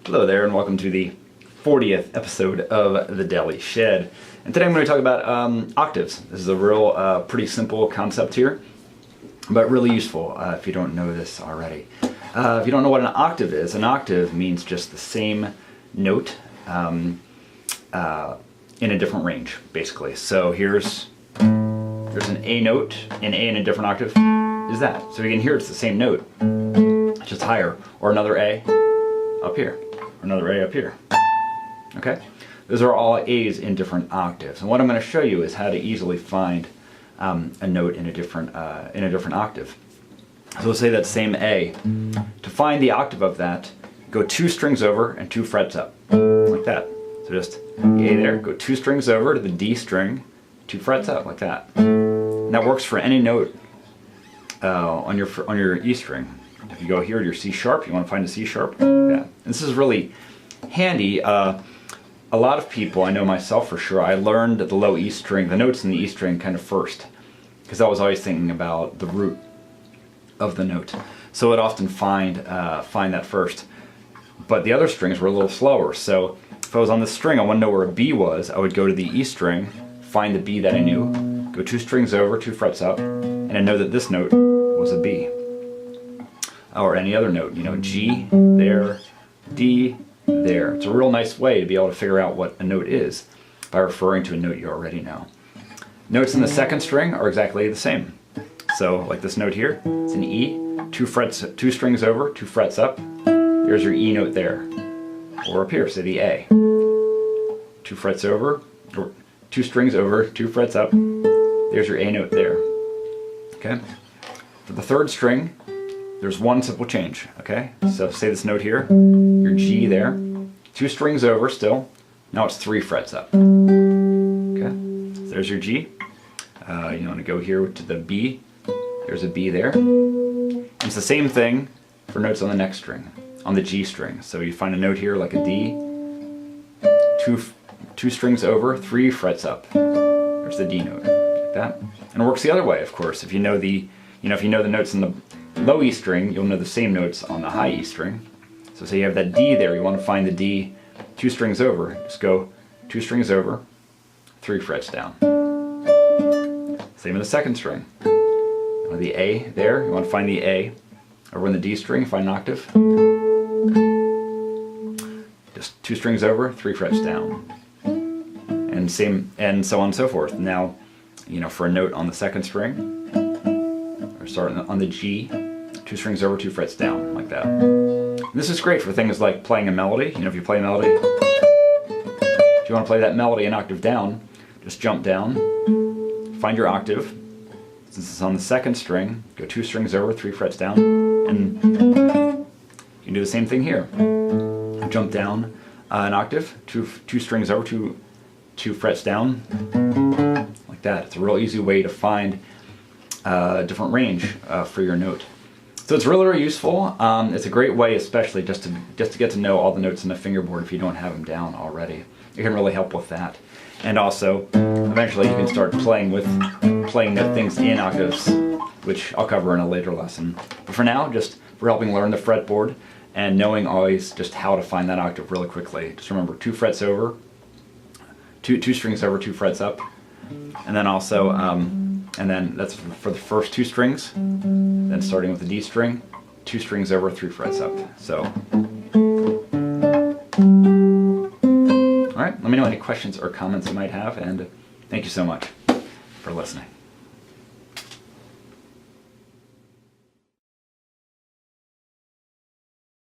Hello there, and welcome to the 40th episode of the Daily Shed. And today I'm going to talk about octaves. This is a real pretty simple concept here, but really useful if you don't know this already. If you don't know what an octave means just the same note in a different range, basically. So there's an A note, an A in a different octave is that. So you can hear it's the same note, just higher, or another A up here, or another A up here. Okay? Those are all A's in different octaves. And what I'm going to show you is how to easily find a note in a different octave. So let's say that same A. To find the octave of that, go 2 strings over and 2 frets up, like that. So just the A there, go 2 strings over to the D string, 2 frets up, like that. And that works for any note on your E string. If you go here to your C sharp, you want to find a C sharp. Yeah. This is really handy. A lot of people, I know myself for sure, I learned the low E string, the notes in the E string kind of first, because I was always thinking about the root of the note. So I'd often find that first. But the other strings were a little slower. So if I was on this string, I want to know where a B was, I would go to the E string, find the B that I knew, go 2 strings over, 2 frets up, and I know that this note was a B. Or any other note, G there, D there. It's a real nice way to be able to figure out what a note is by referring to a note you already know. Notes in the second string are exactly the same. So like this note here, it's an E, 2 strings over, 2 frets up. Here's your E note there. Or up here, say the A. 2 frets over, or 2 strings over, 2 frets up. There's your A note there. Okay? For the third string, there's one simple change, okay? So say this note here, your G there, 2 strings over still, now it's 3 frets up. Okay? So there's your G. You want to go here to the B, there's a B there. And it's the same thing for notes on the next string, on the G string. So you find a note here like a D, 2 strings over, 3 frets up. There's the D note, like that. And it works the other way, of course. If you know the notes in the low E string, you'll know the same notes on the high E string. So say you have that D there, you want to find the D 2 strings over. Just go 2 strings over, 3 frets down. Same in the second string. The A there, you want to find the A over in the D string, find an octave. Just 2 strings over, 3 frets down. And so on and so forth. Now, for a note on the second string, or starting on the G, 2 strings over, 2 frets down, like that. And this is great for things like playing a melody. If you play a melody, if you want to play that melody an octave down, just jump down, find your octave. Since it's on the second string, go 2 strings over, 3 frets down, and you can do the same thing here. Jump down an octave, 2 strings over, 2 frets down, like that. It's a real easy way to find a different range for your note. So it's really, really useful. It's a great way, especially just to get to know all the notes in the fingerboard if you don't have them down already. It can really help with that. And also, eventually you can start playing the things in octaves, which I'll cover in a later lesson. But for now, just for helping learn the fretboard and knowing always just how to find that octave really quickly. Just remember 2 frets over, 2 strings over, 2 frets up, and then also, and then that's for the first 2 strings. Then starting with the D string, 2 strings over, 3 frets up. So, all right. Let me know any questions or comments you might have, and thank you so much for listening.